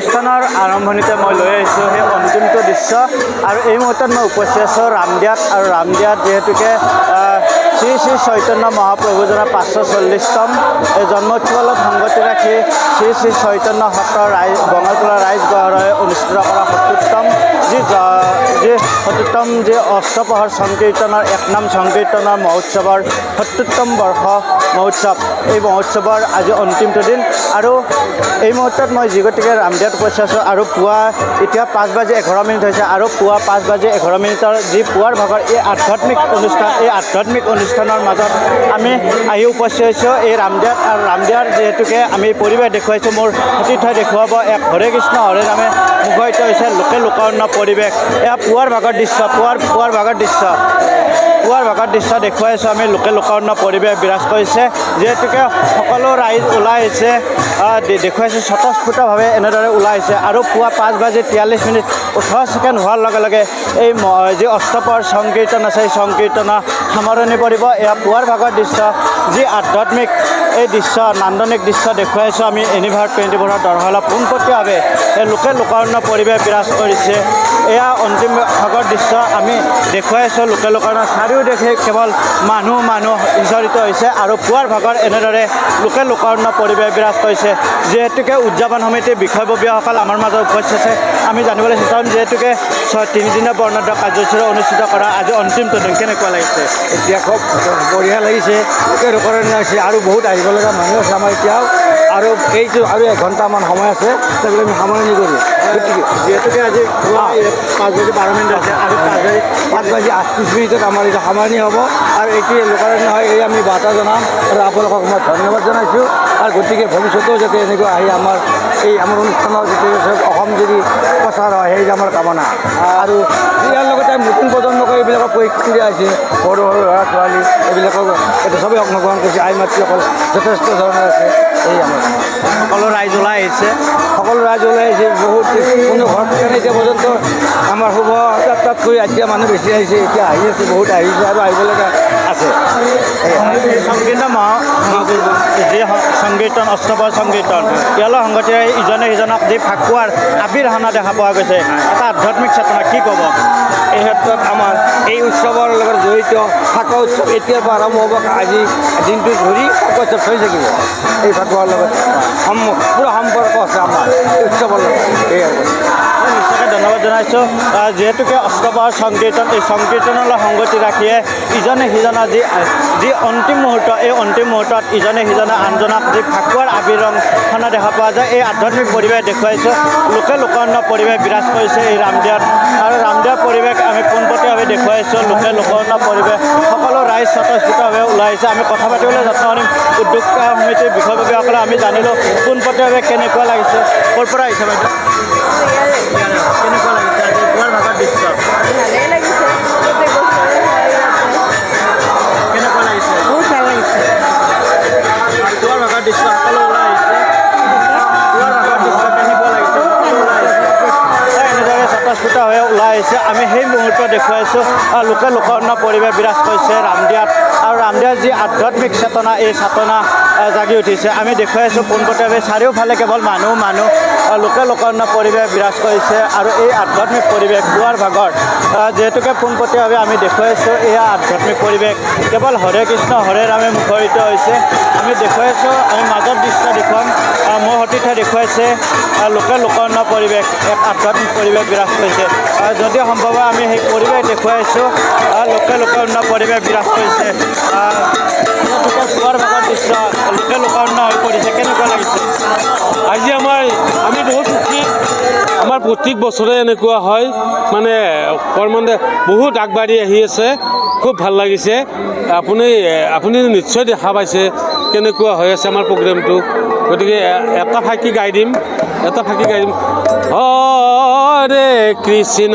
অনুষ্ঠানৰ আৰম্ভণিতে মই লৈ আহিছোঁ সেই অন্তিমটো দৃশ্য আৰু এই মুহূৰ্তত মই উপস্থিত আছোঁ ৰামদিয়াত আৰু ৰামদিয়াত যিহেতুকে শ্ৰী শ্ৰী চৈতন্য মহাপ্ৰভুজনাৰ 540তম এই জন্মোৎসৱৰ লগত সংগতি ৰাখি শ্ৰী শ্ৰী চৈতন্য সত্ৰৰ বঙালতলা ৰাইজগড়ে অনুষ্ঠিত কৰা 70তম যি অষ্টপ্ৰহৰ সংকীৰ্তনৰ এক নাম সংকীৰ্তনৰ মহোৎসৱৰ 70তম বৰ্ষ মহোৎসৱ এই মহোৎসৱৰ আজি অন্তিমটো দিন আৰু এই মুহূৰ্তত মই যি গতিকে ৰামদিয়াত উপস্থিত আছোঁ আৰু পুৱা এতিয়া 5:11 হৈছে আৰু পুৱা 5:11 যি পুৱাৰ ভাগৰ এই আধ্যাত্মিক অনুষ্ঠানৰ মাজত আমি আহি উপস্থিত হৈছোঁ এই ৰামদিয়াত আৰু ৰামদিয়াৰ যিহেতুকে আমি পৰিৱেশ দেখুৱাইছোঁ মোৰ সতীৰ্থই দেখুৱাব এক হৰে কৃষ্ণ হৰে নামে মুখৰিত হৈছে লোকে লোকাৰণ্য পৰিৱেশ এয়া পুৱাৰ ভাগৰ দৃশ্য পুৱাৰ ভাগৰ দৃশ্য দেখুৱাইছোঁ আমি লোকে লোকাৰণ্য পৰিৱেশ বিৰাজ কৰিছে যিহেতুকে সকলো ৰাইজ ওলাই আহিছে দেখুৱাইছোঁ স্বতঃস্ফূৰ্তভাৱে এনেদৰে ওলাই আহিছে আৰু পুৱা 5:43 18 হোৱাৰ লগে লগে এই যি অষ্টপ্ৰহৰ সংকীৰ্তন আছে এই সংকীৰ্তনৰ সামৰণি পৰিব এয়া পুৱাৰ ভাগৰ দৃশ্য যি আধ্যাত্মিক এই দৃশ্য নান্দনিক দৃশ্য দেখুৱাইছোঁ আমি এনিভাৰ্ট 24ৰ দৰহলা পোনপটীয়াভাৱে এই লোকে লোকাৰণ্য পৰিৱেশ বিৰাজ কৰিছে এয়া অন্তিম ভাগৰ দৃশ্য আমি দেখুৱাইছোঁ লোকে লোকাৰণ্য চাৰিওদিশে কেৱল মানুহ জড়িত হৈছে আৰু পুৱাৰ ভাগৰ এনেদৰে লোকে লোকাৰণ্য পৰিৱেশ বিৰাজ কৰিছে যিহেতুকে উদযাপন সমিতিৰ বিষয়ববীয়াসকল আমাৰ মাজত উপস্থিত আছে আমি জানিবলৈ চেষ্টা কৰিম যিহেতুকে 3দিনীয়া বৰ্ণাঢ্য কাৰ্যসূচী অনুষ্ঠিত কৰা আজি অন্তিমটো দিন কেনেকুৱা লাগিছে এতিয়া খুব বঢ়িয়া লাগিছে লোকে লোকাৰণ্য হৈছে আৰু বহুত আহিব লগা মানুহ আছে আমাৰ এতিয়াও আৰু এইটো আৰু 1 ঘণ্টামান সময় আছে তাকে আমি সামৰণি কৰোঁ গতিকে যিহেতুকে আজি পুৱা 5:12 আছে আৰু 5:38 আমাৰ এতিয়া সামৰণি হ'ব আৰু এইটোৱে লোকাৰণ্য হয় এই আমি বাৰ্তা জনাম আৰু আপোনালোকক মই ধন্যবাদ জনাইছোঁ আৰু গতিকে ভৱিষ্যতেও যাতে এনেকৈ আহি আমাৰ অনুষ্ঠানৰ যিটো অসম যদি প্ৰচাৰ হয় সেই আমাৰ কামনা আৰু ইয়াৰ লগতে নতুন প্ৰজন্মক এইবিলাকক প্ৰশিক্ষণ দিয়া হৈছে সৰু ল'ৰা ছোৱালী এইবিলাকক এইটো চবেই অংশগ্ৰহণ কৰিছে আই মাতৃসকল যথেষ্ট ধৰণৰ আছে এই আমাৰ সকলো ৰাইজ ওলাই আহিছে বহুত কোনো ঘৰত কাৰণে এতিয়া পৰ্যন্ত আমাৰ শুভ যাত্ৰাতকৈ এতিয়া মানুহ বেছি আহিছে এতিয়া আহি আছে বহুত আহিছে আৰু আহিবলগা আছে সংকীৰ্তন অষ্টপ্ৰহৰ সংকীৰ্তন ইয়াৰ সংগতিৰে ইজনে সিজনক যি ফাকুৱাৰ আবিৰ হনা দেখা পোৱা গৈছে এটা আধ্যাত্মিক চেতনা কি ক'ব এই ক্ষেত্ৰত আমাৰ এই উৎসৱৰ লগত জড়িত ফাকুৱা উৎসৱ এতিয়াৰ পৰা আৰম্ভ হ'ব আজি দিনটো ধৰি ফাকুৱা উৎসৱ চলি থাকিব এই ফাকুৱাৰ লগত পুৰা সম্পৰ্ক আছে আমাৰ এই উৎসৱৰ লগত এই নিশ্চয়কৈ ধন্যবাদ জনাইছোঁ যিহেতুকে অষ্টপ্ৰহৰ সংকীৰ্তন এই সংকীৰ্তনৰ লগত সংগতি ৰাখিয়ে ইজনে সিজনৰ যি অন্তিম মুহূৰ্ত এই অন্তিম মুহূৰ্তত ইজনে সিজনে আনজনক যি ফাকুৱাৰ আবিৰ ৰঙা দেখা পোৱা যায় এই আধ্যাত্মিক পৰিৱেশ দেখুৱাইছোঁ লোকে লোকাৰণ্য পৰিৱেশ বিৰাজ কৰিছে এই ৰামদিয়াত আৰু ৰামদিয়াৰ পৰিৱেশ আমি পোনপটীয়াভাৱে দেখুৱাইছোঁ লোকে লোকাৰণ্য পৰিৱেশ সকলো ৰাইজ স্বতঃস্ফূৰ্তভাৱে ওলাই আহিছে আমি কথা পাতিবলৈ যত্ন কৰিম উদ্যোক্তা সমিতিৰ বিষয়ববীয়াসকলে আমি জানিলোঁ পোনপটীয়াভাৱে কেনেকুৱা লাগিছে ক'ৰ পৰা আহিছে বাইদেউ কেনেকুৱা লাগিছে আজি পুৱাৰ ভাগৰ দৃশ্য ভালেই লাগিছে কেনেকুৱা লাগিছে বহুত ভাল লাগিছে পুৱাৰ ভাগৰ দৃশ্য সকলো ওলাই আহিছে পুৱাৰ ভাগৰ দৃশ্য কেনেকুৱা লাগিছে সকলো ওলাই আহিছে এনেদৰে স্বতঃস্ফূৰ্ত হৈ ওলাই আহিছে আমি সেই মুহূৰ্ত দেখুৱাইছোঁ লোকে লোকাৰণ্য পৰিৱেশ বিৰাজ কৰিছে ৰামদিয়াত আৰু ৰামদিয়াৰ যি আধ্যাত্মিক চেতনা এই চেতনা জাগি উঠিছে আমি দেখুৱাইছোঁ পোনপটীয়াভাৱে চাৰিওফালে কেৱল মানুহ লোকে লোকাৰণ্য পৰিৱেশ বিৰাজ কৰিছে আৰু এই আধ্যাত্মিক পৰিৱেশ পুৱাৰ ভাগৰ যিহেতুকে পোনপটীয়াভাৱে আমি দেখুৱাইছোঁ এয়া আধ্যাত্মিক পৰিৱেশ কেৱল হৰে কৃষ্ণ হৰে ৰামে মুখৰিত হৈছে আমি দেখুৱাইছোঁ আমি মাজৰ দৃশ্য দেখুৱাম মোৰ সতীৰ্থই দেখুৱাইছে লোকে লোকাৰণ্য পৰিৱেশ এক আধ্যাত্মিক পৰিৱেশ বিৰাজ কৰিছে যদিও সম্ভৱ হয় আমি সেই পৰিৱেশ দেখুৱাইছোঁ লোকে লোকাৰণ্য পৰিৱেশ বিৰাজ কৰিছে পুৱাৰ ভাগৰ দৃশ্য লোকে লোকাৰণ্য হৈ পৰিছে কেনেকুৱা লাগিছে আজি আমি বহুত সুখী আমাৰ প্ৰত্যেক বছৰে এনেকুৱা হয় মানে কৰ্মন্দে বহুত আগবাঢ়ি আহি আছে খুব ভাল লাগিছে আপুনি নিশ্চয় দেখা পাইছে কেনেকুৱা হৈ আছে আমাৰ প্ৰগ্ৰেমটো গতিকে এটা ফাঁকি গাই দিম হৰে কৃষ্ণ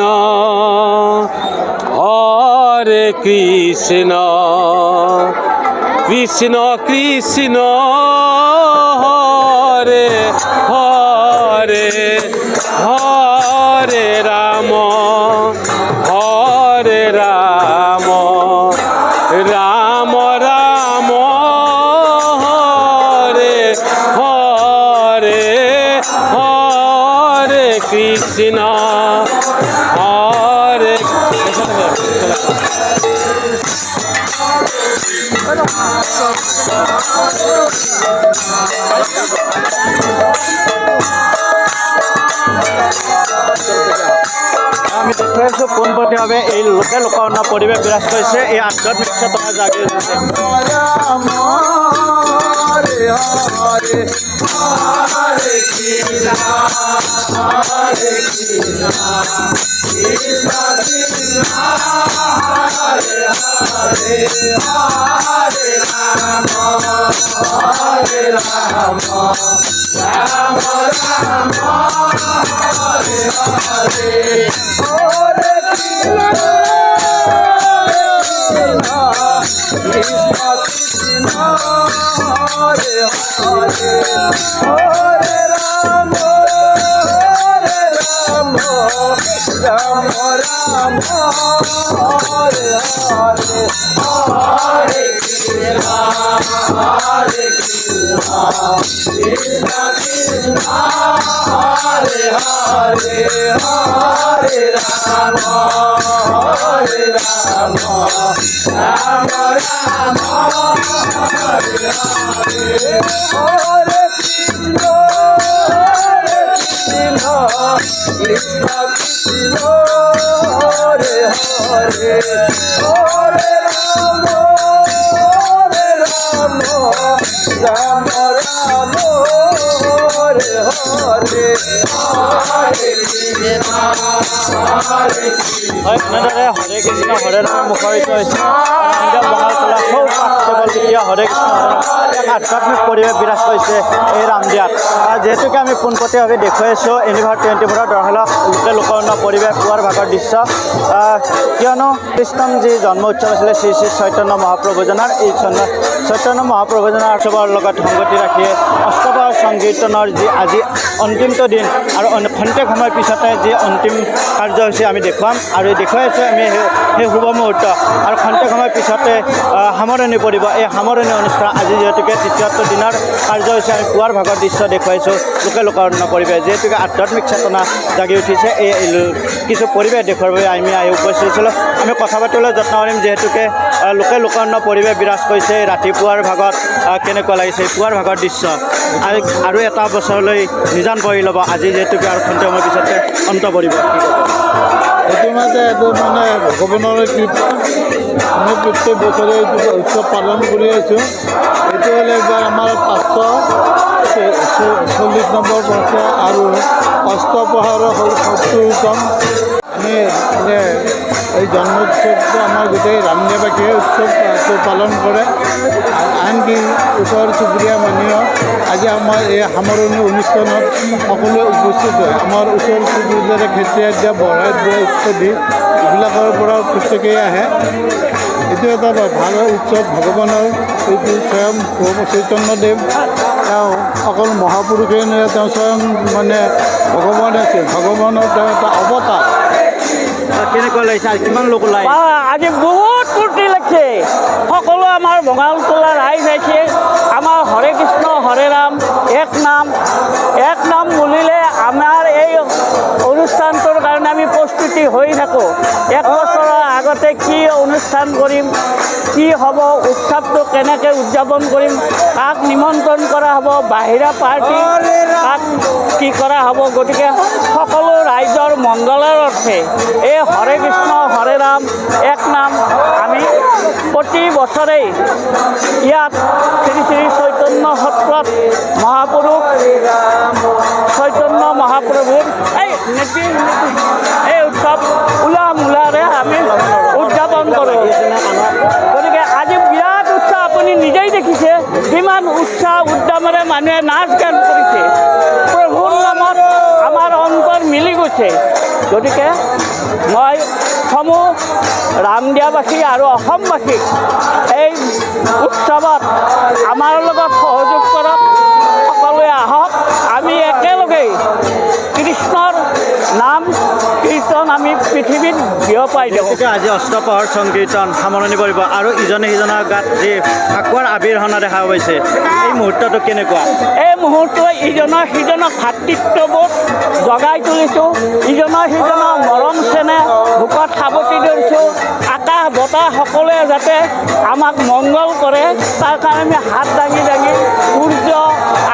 কৃষ্ণ কৃষ্ণ হৰে হৰে হৰে ৰাম ৰাম ৰাম হৰে হৰে হৰে কৃষ্ণ হৰে আমি দেখতে পাইছোঁ পোনপটীয়াভাৱে এই লোকে লোকাৰণ্য পৰিৱেশ বিৰাজ কৰিছে এই আধ্যাত্মিক চেতনা জাগি উঠিছে হয় এনেদৰে হৰে কৃষ্ণ হৰে ৰাম মুখৰিত হৈছে বঙাল কলা সৌ কেৱল তেতিয়া হৰে কৃষ্ণ হৰে ৰাম এক আধ্যাত্মিক পৰিৱেশ বিৰাজ কৰিছে এই ৰামদিয়াত যিহেতুকে আমি পোনপটীয়াভাৱে দেখুৱাইছোঁ ইউনিভাৰ 24 দৰহালক লোকে লোকাৰণ্য পৰিৱেশ পুৱাৰ ভাগৰ দৃশ্য কিয়নো কৃষ্ণম যি জন্ম উৎসৱ আছিলে শ্ৰী শ্ৰী চৈতন্য মহাপ্ৰভুজনাৰ এই চৈতন্য মহাপ্ৰভুজনাৰ উৎসৱৰ লগত সংগতি ৰাখিয়ে অষ্টপ্ৰহৰ সংকীৰ্তনৰ যি আজি অন্তিমটো দিন আৰু খন্তেক সময়ৰ পিছতে যি অন্তিম কাৰ্যসূচী আমি দেখুৱাম আৰু দেখুৱাই আছোঁ আমি সেই শুভ মুহূৰ্ত আৰু খন্তেক সময়ৰ পিছতে সামৰণি পৰিব এই সামৰণি অনুষ্ঠান আজি যিহেতুকে তৃতীয়টো দিনৰ কাৰ্যসূচী আমি পুৱাৰ ভাগৰ দৃশ্য দেখুৱাইছোঁ লোকে লোকাৰণ্য পৰিৱেশ যিহেতুকে আধ্যাত্মিক চেতনা জাগি উঠিছে এই কিছু পৰিৱেশ দেখুৱাৰ বাবে আমি আহি উপস্থিত হৈছিলোঁ আমি কথা পাতিবলৈ যত্ন কৰিম যিহেতুকে লোকে লোকাৰণ্য পৰিৱেশ বিৰাজ কৰিছে ৰাতিপুৱাৰ ভাগত কেনেকুৱা লাগিছে পুৱাৰ ভাগৰ দৃশ্য আৰু এটা বছৰলৈ নিজান পৰি ল'ব আজি যিহেতুকে আৰু খন্তেক সময়ৰ পিছতে অন্ত পৰিব ইতিমধ্যে এইটো মানে ভগৱানৰ কৃপা আমি প্ৰত্যেক বছৰে এইটো উৎসৱ পালন কৰি আছোঁ এইটো হ'লে এইবাৰ আমাৰ 540 নম্বৰ বৰ্ষ আৰু অষ্টপ্ৰহৰৰ 70তম আমি এই জন্মোৎসৱটো আমাৰ গোটেই ৰামদেৱাসীয়ে উৎসৱটো পালন কৰে আনকি ওচৰ চুবুৰীয়া মানুহেও আজি আমাৰ এই সামৰণি অনুষ্ঠানত সকলোৱে উপস্থিত হয় আমাৰ ওচৰ চুবুৰীয়া খেতিয়ক দিয়া বঢ়াই দিয়া ইত্যাদি এইবিলাকৰ পৰা প্ৰত্যেকেই আহে এইটো এটা ভাল উৎসৱ ভগৱানৰ এইটো স্বয়ং চৈতন্যদেৱ তেওঁ অকল মহাপুৰুষেই নহয় তেওঁ স্বয়ং মানে ভগৱান আছিল ভগৱানৰ তেওঁ এটা অৱতাৰ কেনেকুৱা লাগিছে আৰু কিমান লোক ওলাই আজি বহুত ফূৰ্তি লাগছে সকলো আমাৰ বঙাল তোলা ৰাইজ আহিছে আমাৰ হৰে কৃষ্ণ হৰে ৰাম এক নাম বুলিলে আমাৰ এই অনুষ্ঠানটোৰ কাৰণে আমি প্ৰস্তুতি হৈ থাকোঁ এক বছৰৰ আগতে কি অনুষ্ঠান কৰিম কি হ'ব উৎসৱটো কেনেকৈ উদযাপন কৰিম কাক নিমন্ত্ৰণ কৰা হ'ব বাহিৰা পাৰ্টি কাক কি কৰা হ'ব গতিকে সকলো ৰাইজৰ মংগলৰ অৰ্থে এই হৰে কৃষ্ণ হৰে ৰাম এক নাম আমি প্ৰতি বছৰেই ইয়াত শ্ৰী শ্ৰী চৈতন্য সত্ৰত মহাপুৰুষ চৈতন্য মহাপ্ৰভুৰ এই উৎসৱ উলহ মালহেৰে আমি উদযাপন কৰোঁ গতিকে আজি বিৰাট উৎসাহ আপুনি নিজেই দেখিছে কিমান উৎসাহ উদ্যমেৰে মানুহে নাচ গান কৰিছে প্ৰভুৰ নামত আমাৰ অন্তৰ মিলি গৈছে গতিকে মই সমূহ ৰামদিয়াবাসী আৰু অসমবাসীক এই উৎসৱত আমাৰ লগত সহযোগ কৰক সকলোৱে আহক আমি একেলগেই কৃষ্ণৰ নাম কীৰ্তন আমি পৃথিৱীত বিয়পাই দিয়ক। গতিকে আজি অষ্টপ্ৰহৰ সংকীৰ্তন সামৰণি পৰিব আৰু ইজনে সিজনৰ গাত যি ফাকুৱাৰ আবিৰ্ভাৱনা দেখা পাইছে, এই মুহূৰ্তটো কেনেকুৱা? এই মুহূৰ্তত ইজনৰ সিজনক ভাতৃত্ববোধ জগাই তুলিছোঁ, ইজনৰ সিজনৰ মৰম চেনেহ বুকত সাৱটি ধৰিছোঁ। আকাশ বতাহ সকলোৱে যাতে আমাক মংগল কৰে তাৰ কাৰণে আমি হাত দাঙি দাঙি সূৰ্য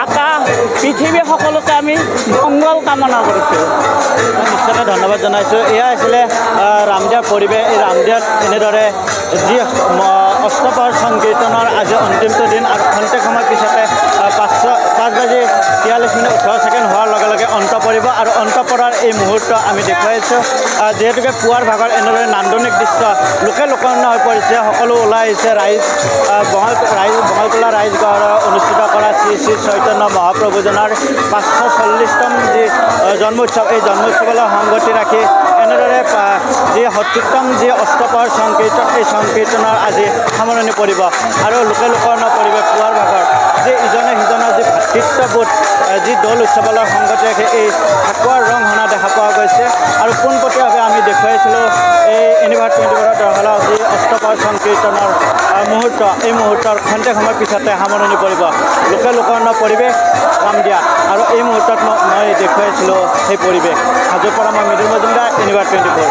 আকাশ পৃথিৱী সকলোকে আমি মংগল কামনা কৰিছোঁ। নিশ্চয়কৈ ধন্যবাদ জনাইছোঁ। এয়া আছিলে ৰামদিয়াৰ পৰিৱেশ। এই ৰামদিয়াত এনেদৰে যি অষ্টপ্ৰহৰ সংকীৰ্তনৰ আজি অন্তিমটো দিন আৰু খন্তেক সময়ৰ পিছতে 5:43:18 হোৱাৰ লগে লগে অন্ত পৰিব আৰু অন্ত পৰাৰ এই মুহূৰ্ত আমি দেখুৱাইছোঁ। যিহেতুকে পুৱাৰ ভাগত এনেদৰে নান্দনিক দৃশ্য লোকে লোকাৰণ্য হৈ পৰিছে, সকলো ওলাই আহিছে। বঙালতলা ৰাইজগড় অনুষ্ঠিত কৰা শ্ৰী শ্ৰী চৈতন্য মহাপ্ৰভুজনাৰ 540তম যি জন্মোৎসৱ, এই জন্মোৎসৱলৈ সংগতি ৰাখি এনেদৰে যি 70তম যি অষ্টপ্ৰহৰ সংকীৰ্তন, এই সংকীৰ্তনৰ আজি সামৰণি পৰিব আৰু লোকে লোকাৰণ্য পৰিৱেশ পুৱাৰ ভাগত যে ইজনে সিজনৰ যি ভাতৃত্ববোধ যি দৌল উৎসৱলৈ সংগতি ৰাখি এই ফাকুৱাৰ ৰং সনা দেখা পোৱা গৈছে। আৰু পোনপটীয়াভাৱে আমি দেখুৱাইছিলোঁ এই ইউনিভাৰ্চিটিৰ দৰহলা যি অষ্টপ্ৰহৰ সংকীৰ্তনৰ মুহূৰ্ত, এই মুহূৰ্তৰ খন্তেক সময়ৰ পিছতে সামৰণি পৰিব লোকে লোকাৰণ্য পৰিৱেশ ৰামদিয়া। আৰু এই মুহূৰ্তত মই দেখুৱাইছিলোঁ সেই পৰিৱেশ। হাজোৰ পৰা মই মৃদুল মজুমদাৰ, ইউনিভাৰ্চিটি 24।